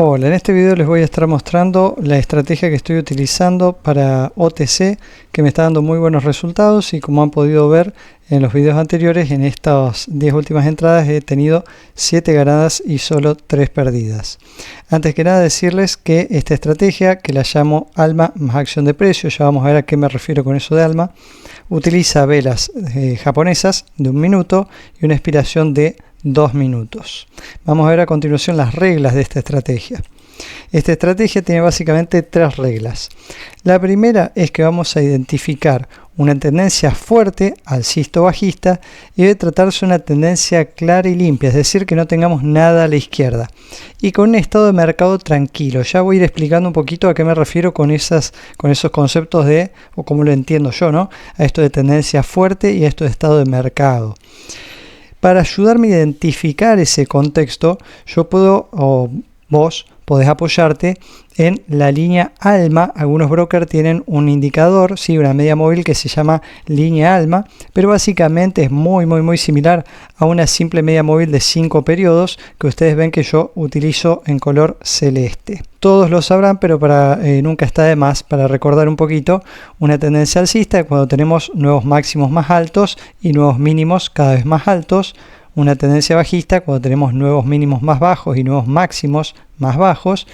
Hola, en este video les voy a estar mostrando la estrategia que estoy utilizando para OTC, que me está dando muy buenos resultados, y como han podido ver en los videos anteriores, en estas 10 últimas entradas he tenido 7 ganadas y solo 3 perdidas. Antes que nada decirles que esta estrategia, que la llamo ALMA más acción de precio, ya vamos a ver a qué me refiero con eso de ALMA, utiliza velas japonesas de 1 minuto y una expiración de 2 minutos. Vamos a ver a continuación las reglas de esta estrategia. Esta estrategia tiene básicamente 3 reglas. La primera es que vamos a identificar una tendencia fuerte alcista o bajista y debe tratarse de una tendencia clara y limpia, es decir, que no tengamos nada a la izquierda y con un estado de mercado tranquilo. Ya voy a ir explicando un poquito a qué me refiero con esos conceptos de, o cómo lo entiendo yo, ¿no? A esto de tendencia fuerte y a esto de estado de mercado. Para ayudarme a identificar ese contexto, yo puedo, o vos podés apoyarte en la línea ALMA. Algunos brokers tienen un indicador, ¿sí? Una media móvil que se llama línea ALMA, pero básicamente es muy similar a una simple media móvil de 5 periodos que ustedes ven que yo utilizo en color celeste. Todos lo sabrán, pero nunca está de más para recordar un poquito. Una tendencia alcista es cuando tenemos nuevos máximos más altos y nuevos mínimos cada vez más altos. Una tendencia bajista cuando tenemos nuevos mínimos más bajos y nuevos máximos más bajos.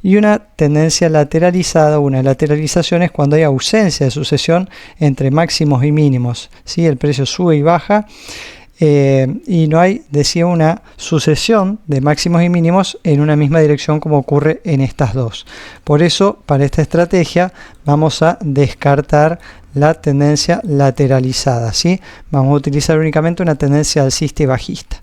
Y una tendencia lateralizada, una lateralización es cuando hay ausencia de sucesión entre máximos y mínimos, ¿sí? El precio sube y baja y no hay, decía, una sucesión de máximos y mínimos en una misma dirección como ocurre en estas dos. Por eso, para esta estrategia vamos a descartar la tendencia lateralizada, ¿sí? Vamos a utilizar únicamente una tendencia alcista y bajista.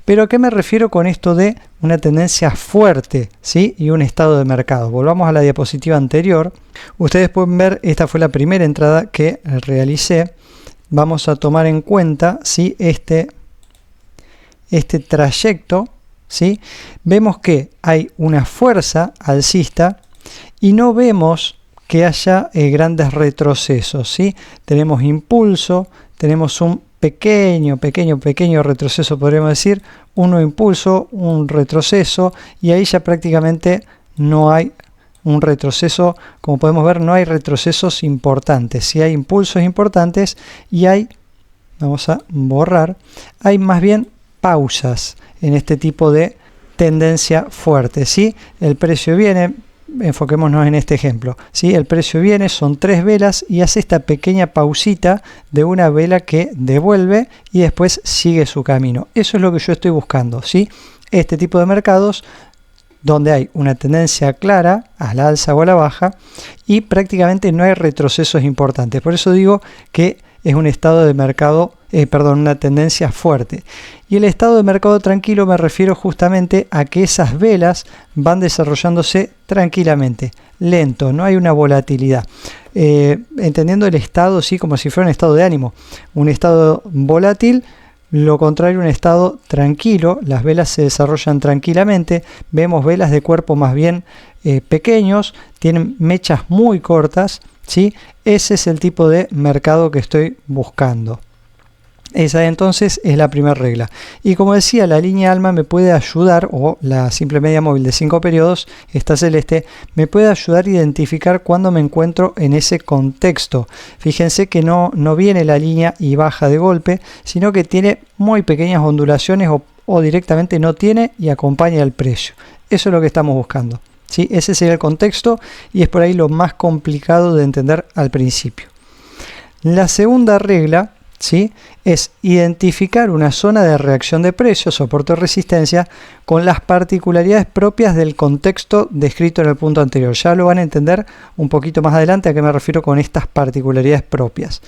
Pero ¿a qué me refiero con esto de una tendencia fuerte, ¿sí? Y un estado de mercado? Volvamos a la diapositiva anterior. Ustedes pueden ver, esta fue la primera entrada que realicé. Vamos a tomar en cuenta, ¿sí? este trayecto, ¿sí? Vemos que hay una fuerza alcista y no vemos que haya grandes retrocesos, ¿sí? Tenemos impulso, tenemos un pequeño retroceso, podríamos decir, un impulso, un retroceso, y ahí ya prácticamente no hay un retroceso. Como podemos ver, no hay retrocesos importantes. Si hay impulsos importantes y hay, vamos a borrar, hay más bien pausas en este tipo de tendencia fuerte, ¿sí? El precio viene, enfoquémonos en este ejemplo, ¿sí? El precio viene, son 3 velas y hace esta pequeña pausita de una vela que devuelve y después sigue su camino. Eso es lo que yo estoy buscando, ¿sí? Este tipo de mercados donde hay una tendencia clara a la alza o a la baja y prácticamente no hay retrocesos importantes. Por eso digo que es un estado de mercado, una tendencia fuerte. Y el estado de mercado tranquilo me refiero justamente a que esas velas van desarrollándose tranquilamente, lento, no hay una volatilidad. Entendiendo el estado, sí, como si fuera un estado de ánimo, un estado volátil. Lo contrario, un estado tranquilo, las velas se desarrollan tranquilamente, vemos velas de cuerpo más bien pequeños, tienen mechas muy cortas, ¿sí? Ese es el tipo de mercado que estoy buscando. Esa entonces es la primera regla. Y como decía, la línea ALMA me puede ayudar, o la simple media móvil de 5 periodos, esta celeste, me puede ayudar a identificar cuando me encuentro en ese contexto. Fíjense que no viene la línea y baja de golpe, sino que tiene muy pequeñas ondulaciones o directamente no tiene y acompaña el precio. Eso es lo que estamos buscando, ¿sí? Ese sería el contexto y es por ahí lo más complicado de entender al principio. La segunda regla, ¿sí?, es identificar una zona de reacción de precios, soporte o resistencia, con las particularidades propias del contexto descrito en el punto anterior. Ya lo van a entender un poquito más adelante a qué me refiero con estas particularidades propias.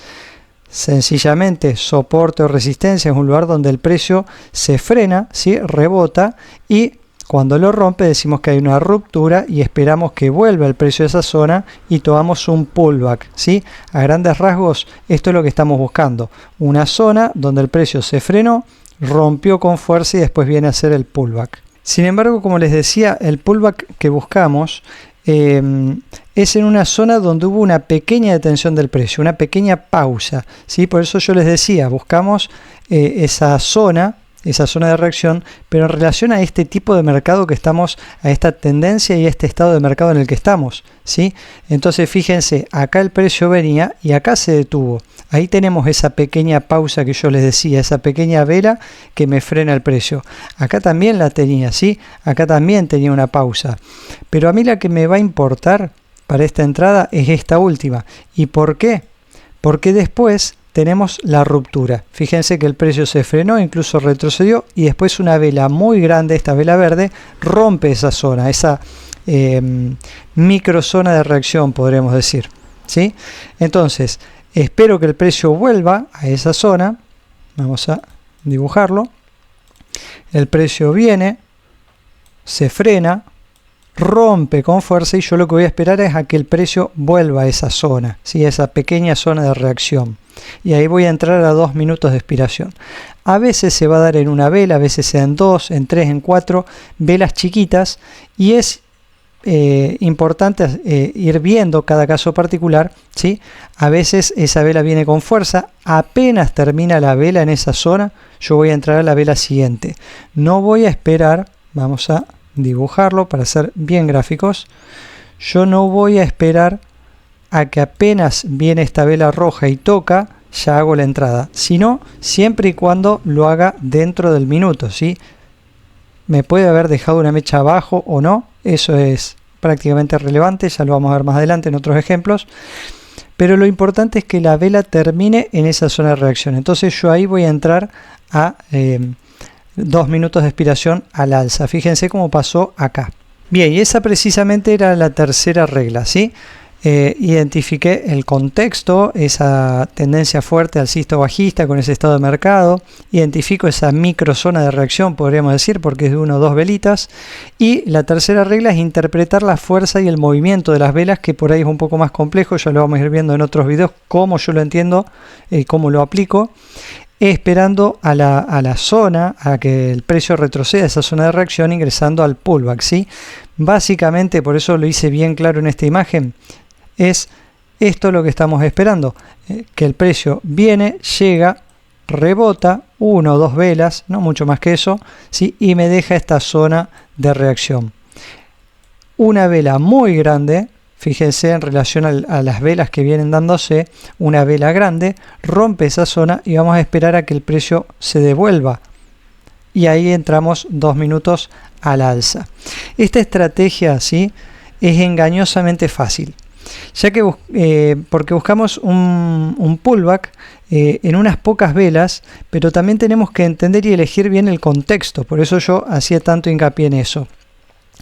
Sencillamente, soporte o resistencia es un lugar donde el precio se frena, ¿sí?, rebota, y cuando lo rompe decimos que hay una ruptura y esperamos que vuelva el precio de esa zona y tomamos un pullback, ¿sí? A grandes rasgos, esto es lo que estamos buscando. Una zona donde el precio se frenó, rompió con fuerza y después viene a ser el pullback. Sin embargo, como les decía, el pullback que buscamos es en una zona donde hubo una pequeña detención del precio, una pequeña pausa, ¿sí? Por eso yo les decía, buscamos esa zona, esa zona de reacción, pero en relación a este tipo de mercado que estamos, a esta tendencia y este estado de mercado en el que estamos, ¿sí? Entonces fíjense, acá el precio venía y acá se detuvo. Ahí tenemos esa pequeña pausa que yo les decía, esa pequeña vela que me frena el precio. Acá también la tenía, ¿sí? Acá también tenía una pausa. Pero a mí la que me va a importar para esta entrada es esta última. ¿Y por qué? Porque después tenemos la ruptura. Fíjense que el precio se frenó, incluso retrocedió y después una vela muy grande, esta vela verde, rompe esa zona, esa microzona de reacción, podríamos decir, ¿sí? Entonces, espero que el precio vuelva a esa zona. Vamos a dibujarlo. El precio viene, se frena, rompe con fuerza y yo lo que voy a esperar es a que el precio vuelva a esa zona, ¿sí? Esa pequeña zona de reacción. Y ahí voy a entrar a 2 minutos de expiración. A veces se va a dar en una vela, a veces sea en 2, en 3, en 4 velas chiquitas y es importante ir viendo cada caso particular, ¿sí? A veces esa vela viene con fuerza, apenas termina la vela en esa zona, yo voy a entrar a la vela siguiente. No voy a esperar, vamos a dibujarlo para ser bien gráficos. Yo no voy a esperar a que apenas viene esta vela roja y toca, ya hago la entrada, sino siempre y cuando lo haga dentro del minuto, ¿sí? Me puede haber dejado una mecha abajo o no, eso es prácticamente relevante, ya lo vamos a ver más adelante en otros ejemplos, pero lo importante es que la vela termine en esa zona de reacción. Entonces yo ahí voy a entrar a 2 minutos de expiración al alza. Fíjense cómo pasó acá. Bien, y esa precisamente era la tercera regla, ¿sí? Identifiqué el contexto, esa tendencia fuerte alcista o bajista con ese estado de mercado, identifico esa microzona de reacción, podríamos decir, porque es de 1 o 2 velitas, y la tercera regla es interpretar la fuerza y el movimiento de las velas, que por ahí es un poco más complejo, ya lo vamos a ir viendo en otros videos, cómo yo lo entiendo y cómo lo aplico, esperando a la zona, a que el precio retroceda, esa zona de reacción, ingresando al pullback, ¿sí? Básicamente, por eso lo hice bien claro en esta imagen, es esto lo que estamos esperando, que el precio viene, llega, rebota, 1 o 2 velas, no mucho más que eso, ¿sí? Y me deja esta zona de reacción. Una vela muy grande, fíjense en relación a las velas que vienen dándose, una vela grande rompe esa zona y vamos a esperar a que el precio se devuelva. Y ahí entramos 2 minutos al alza. Esta estrategia, ¿sí?, es engañosamente fácil, ya que porque buscamos un pullback en unas pocas velas, pero también tenemos que entender y elegir bien el contexto, por eso yo hacía tanto hincapié en eso.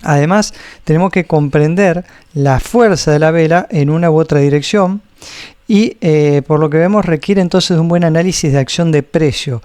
Además, tenemos que comprender la fuerza de la vela en una u otra dirección y por lo que vemos requiere entonces un buen análisis de acción de precio.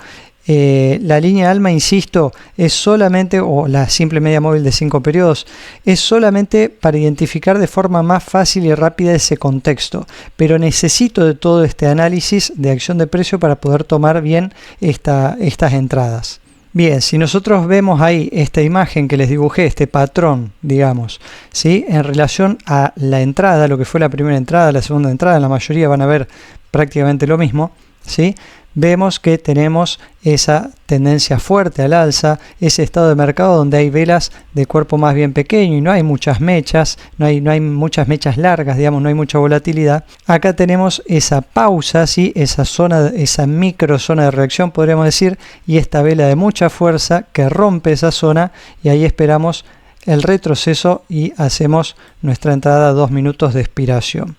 La línea ALMA, insisto, es solamente, o la simple media móvil de 5 periodos, es solamente para identificar de forma más fácil y rápida ese contexto, pero necesito de todo este análisis de acción de precio para poder tomar bien estas entradas. Bien, si nosotros vemos ahí esta imagen que les dibujé, este patrón, digamos, ¿sí?, en relación a la entrada, lo que fue la primera entrada, la segunda entrada, la mayoría van a ver prácticamente lo mismo, ¿sí? Vemos que tenemos esa tendencia fuerte al alza, ese estado de mercado donde hay velas de cuerpo más bien pequeño y no hay muchas mechas, no hay muchas mechas largas, digamos, no hay mucha volatilidad. Acá tenemos esa pausa, ¿sí?, esa zona, esa microzona de reacción, podríamos decir, y esta vela de mucha fuerza que rompe esa zona y ahí esperamos el retroceso y hacemos nuestra entrada a 2 minutos de expiración.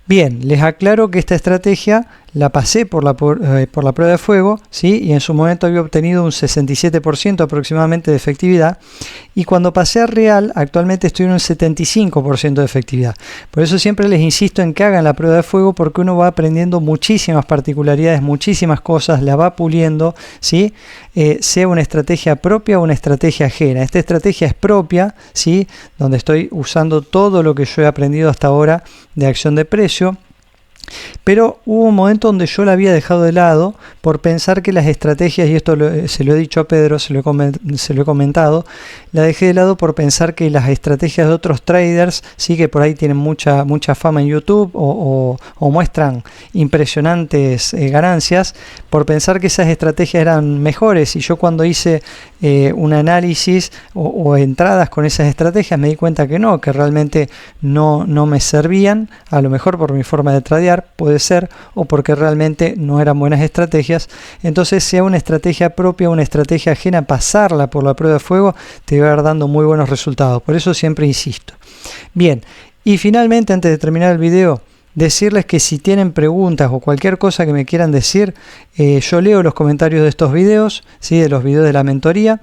Bien, les aclaro que esta estrategia la pasé por la prueba de fuego, ¿sí?, y en su momento había obtenido un 67% aproximadamente de efectividad, y cuando pasé a real actualmente estoy en un 75% de efectividad. Por eso siempre les insisto en que hagan la prueba de fuego, porque uno va aprendiendo muchísimas particularidades, muchísimas cosas, la va puliendo, ¿sí?, sea una estrategia propia o una estrategia ajena. Esta estrategia es propia, ¿sí?, donde estoy usando todo lo que yo he aprendido hasta ahora de acción de precio. Pero hubo un momento donde yo la había dejado de lado por pensar que las estrategias, y esto se lo he dicho a Pedro, se lo he comentado, la dejé de lado por pensar que las estrategias de otros traders, sí, que por ahí tienen mucha fama en YouTube o muestran impresionantes ganancias, por pensar que esas estrategias eran mejores. Y yo cuando hice un análisis o entradas con esas estrategias me di cuenta que no, que realmente no me servían, a lo mejor por mi forma de tradear, puede ser, o porque realmente no eran buenas estrategias. Entonces, sea una estrategia propia o una estrategia ajena, pasarla por la prueba de fuego te va a ir dando muy buenos resultados. Por eso siempre insisto. Bien, y finalmente, antes de terminar el video, decirles que si tienen preguntas o cualquier cosa que me quieran decir, yo leo los comentarios de estos videos, ¿sí? De los videos de la mentoría.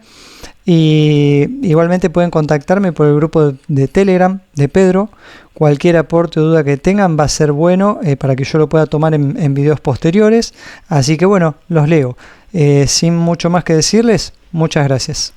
Y igualmente pueden contactarme por el grupo de Telegram de Pedro. Cualquier aporte o duda que tengan va a ser bueno para que yo lo pueda tomar en videos posteriores. Así que bueno, los leo. Sin mucho más que decirles, muchas gracias.